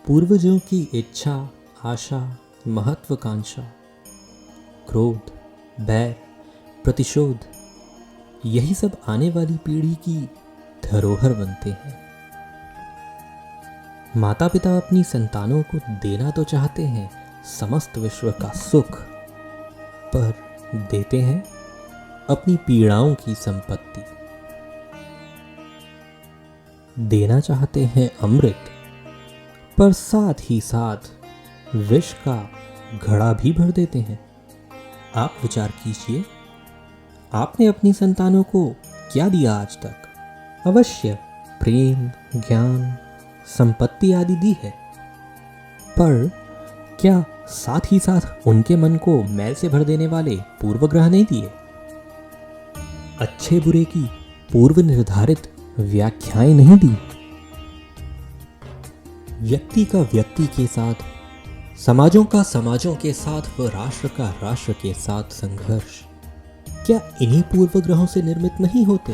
पूर्वजों की इच्छा, आशा, महत्वाकांक्षा, क्रोध, बैर, प्रतिशोध, यही सब आने वाली पीढ़ी की धरोहर बनते हैं। माता पिता अपनी संतानों को देना तो चाहते हैं समस्त विश्व का सुख, पर देते हैं अपनी पीड़ाओं की संपत्ति। देना चाहते हैं अमृत, पर साथ ही साथ विष का घड़ा भी भर देते हैं। आप विचार कीजिए, आपने अपनी संतानों को क्या दिया आज तक? अवश्य प्रेम, ज्ञान, संपत्ति आदि दी है, पर क्या साथ ही साथ उनके मन को मैल से भर देने वाले पूर्वग्रह नहीं दिए? अच्छे बुरे की पूर्व निर्धारित व्याख्याएं नहीं दी? व्यक्ति का व्यक्ति के साथ, समाजों का समाजों के साथ व राष्ट्र का राष्ट्र के साथ संघर्ष क्या इन्हीं पूर्वग्रहों से निर्मित नहीं होते?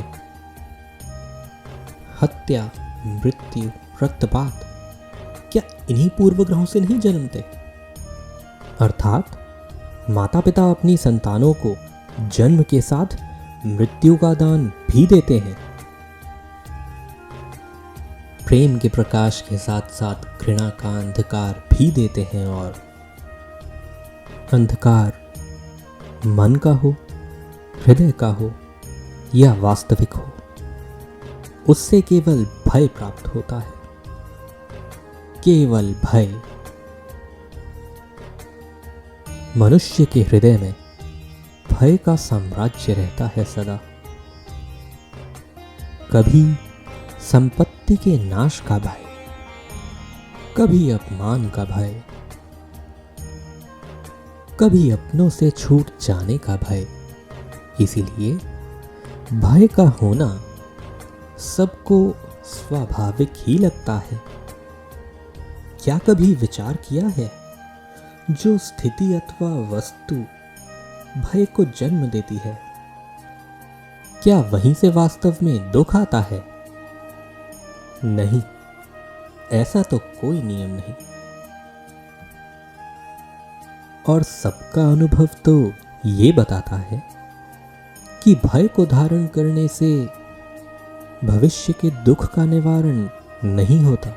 हत्या, मृत्यु, रक्तपात क्या इन्हीं पूर्वग्रहों से नहीं जन्मते? अर्थात माता पिता अपनी संतानों को जन्म के साथ मृत्यु का दान भी देते हैं। प्रेम के प्रकाश के साथ साथ घृणा का अंधकार भी देते हैं, और अंधकार मन का हो, हृदय का हो या वास्तविक हो, उससे केवल भय प्राप्त होता है। केवल भय। मनुष्य के हृदय में भय का साम्राज्य रहता है सदा। कभी संपत्ति के नाश का भय, कभी अपमान का भय, कभी अपनों से छूट जाने का भय। इसीलिए भय का होना सबको स्वाभाविक ही लगता है। क्या कभी विचार किया है, जो स्थिति अथवा वस्तु भय को जन्म देती है, क्या वहीं से वास्तव में दुख आता है? नहीं, ऐसा तो कोई नियम नहीं। और सबका अनुभव तो ये बताता है कि भय को धारण करने से भविष्य के दुख का निवारण नहीं होता।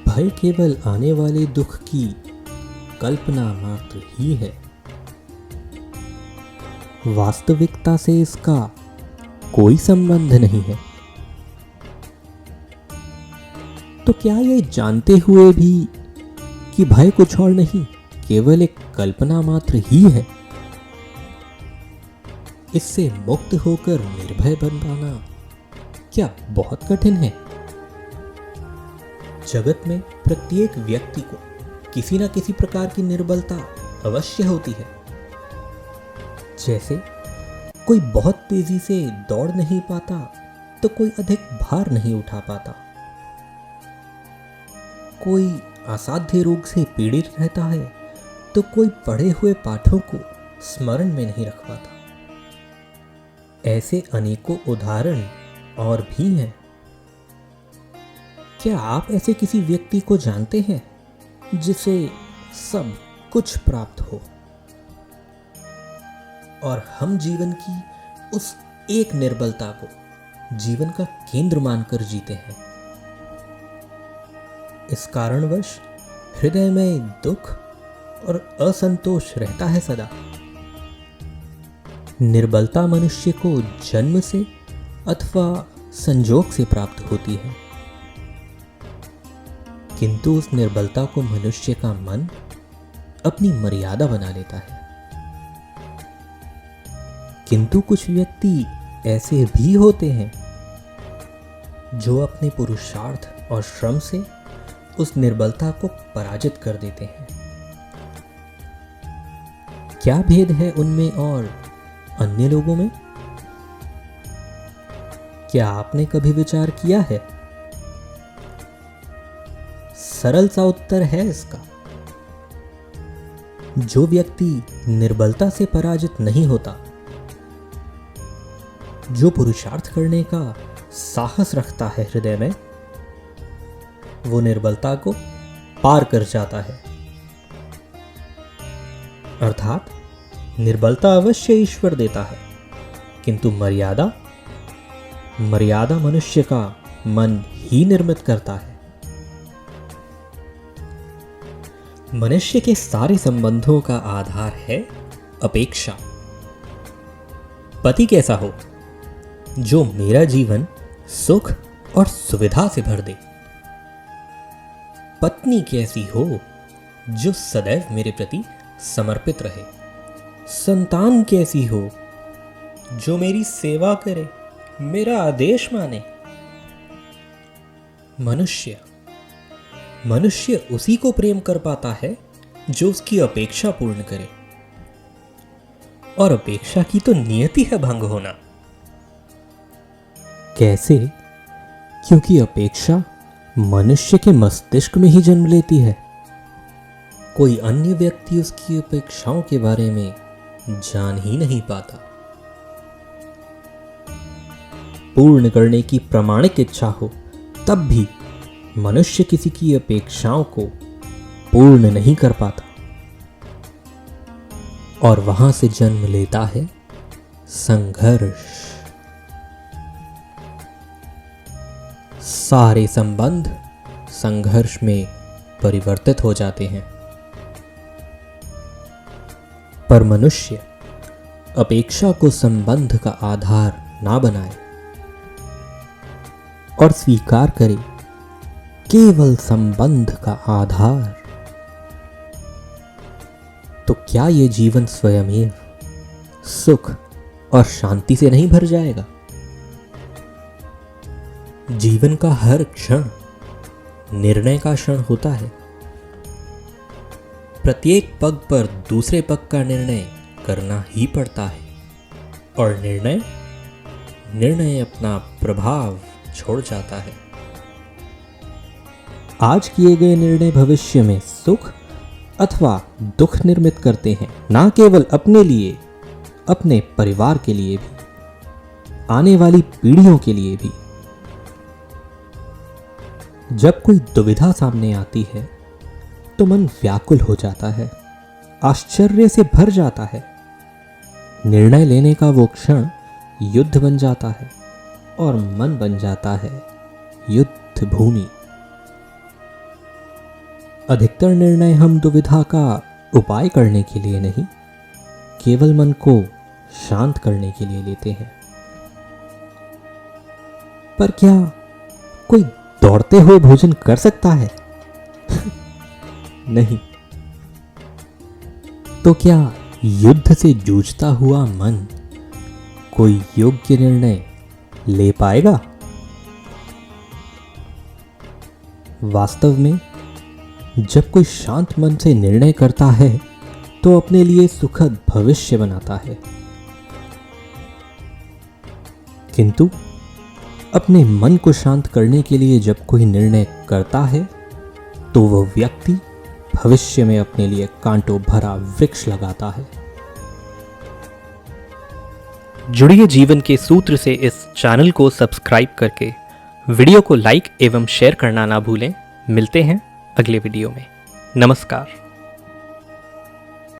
भय केवल आने वाले दुख की कल्पना मात्र ही है। वास्तविकता से इसका कोई संबंध नहीं है। तो क्या ये जानते हुए भी कि भय कुछ और नहीं, केवल एक कल्पना मात्र ही है, इससे मुक्त होकर निर्भय बन पाना क्या बहुत कठिन है? जगत में प्रत्येक व्यक्ति को किसी न किसी प्रकार की निर्बलता अवश्य होती है। जैसे कोई बहुत तेजी से दौड़ नहीं पाता तो कोई अधिक भार नहीं उठा पाता, कोई असाध्य रोग से पीड़ित रहता है तो कोई पढ़े हुए पाठों को स्मरण में नहीं रख पाता। ऐसे अनेकों उदाहरण और भी हैं। क्या आप ऐसे किसी व्यक्ति को जानते हैं जिसे सब कुछ प्राप्त हो, और हम जीवन की उस एक निर्बलता को जीवन का केंद्र मानकर जीते हैं? इस कारणवश हृदय में दुख और असंतोष रहता है सदा। निर्बलता मनुष्य को जन्म से अथवा संजोग से प्राप्त होती है, किंतु उस निर्बलता को मनुष्य का मन अपनी मर्यादा बना लेता है। किंतु कुछ व्यक्ति ऐसे भी होते हैं जो अपने पुरुषार्थ और श्रम से उस निर्बलता को पराजित कर देते हैं। क्या भेद है उनमें और अन्य लोगों में? क्या आपने कभी विचार किया है? सरल सा उत्तर है इसका। जो व्यक्ति निर्बलता से पराजित नहीं होता, जो पुरुषार्थ करने का साहस रखता है हृदय में, वो निर्बलता को पार कर जाता है। अर्थात निर्बलता अवश्य ईश्वर देता है, किंतु मर्यादा मनुष्य का मन ही निर्मित करता है। मनुष्य के सारे संबंधों का आधार है अपेक्षा। पति कैसा हो जो मेरा जीवन सुख और सुविधा से भर दे। पत्नी कैसी हो जो सदैव मेरे प्रति समर्पित रहे। संतान कैसी हो जो मेरी सेवा करे, मेरा आदेश माने। मनुष्य उसी को प्रेम कर पाता है जो उसकी अपेक्षा पूर्ण करे, और अपेक्षा की तो नियति है भंग होना। कैसे? क्योंकि अपेक्षा मनुष्य के मस्तिष्क में ही जन्म लेती है। कोई अन्य व्यक्ति उसकी अपेक्षाओं के बारे में जान ही नहीं पाता। पूर्ण करने की प्रामाणिक इच्छा हो तब भी मनुष्य किसी की अपेक्षाओं को पूर्ण नहीं कर पाता, और वहां से जन्म लेता है संघर्ष। सारे संबंध संघर्ष में परिवर्तित हो जाते हैं। पर मनुष्य अपेक्षा को संबंध का आधार ना बनाए और स्वीकार करे केवल संबंध का आधार, तो क्या यह जीवन स्वयमेव सुख और शांति से नहीं भर जाएगा? जीवन का हर क्षण निर्णय का क्षण होता है। प्रत्येक पग पर दूसरे पग का निर्णय करना ही पड़ता है, और निर्णय अपना प्रभाव छोड़ जाता है। आज किए गए निर्णय भविष्य में सुख अथवा दुख निर्मित करते हैं, ना केवल अपने लिए, अपने परिवार के लिए भी, आने वाली पीढ़ियों के लिए भी। जब कोई दुविधा सामने आती है तो मन व्याकुल हो जाता है, आश्चर्य से भर जाता है। निर्णय लेने का वो क्षण युद्ध बन जाता है, और मन बन जाता है युद्ध भूमि। अधिकतर निर्णय हम दुविधा का उपाय करने के लिए नहीं, केवल मन को शांत करने के लिए लेते हैं। पर क्या कोई दौड़ते हुए भोजन कर सकता है? नहीं। तो क्या युद्ध से जूझता हुआ मन कोई योग्य निर्णय ले पाएगा? वास्तव में जब कोई शांत मन से निर्णय करता है तो अपने लिए सुखद भविष्य बनाता है, किंतु अपने मन को शांत करने के लिए जब कोई निर्णय करता है तो वह व्यक्ति भविष्य में अपने लिए कांटों भरा वृक्ष लगाता है। जुड़िए जीवन के सूत्र से इस चैनल को सब्सक्राइब करके वीडियो को लाइक एवं शेयर करना ना भूलें। मिलते हैं अगले वीडियो में। नमस्कार।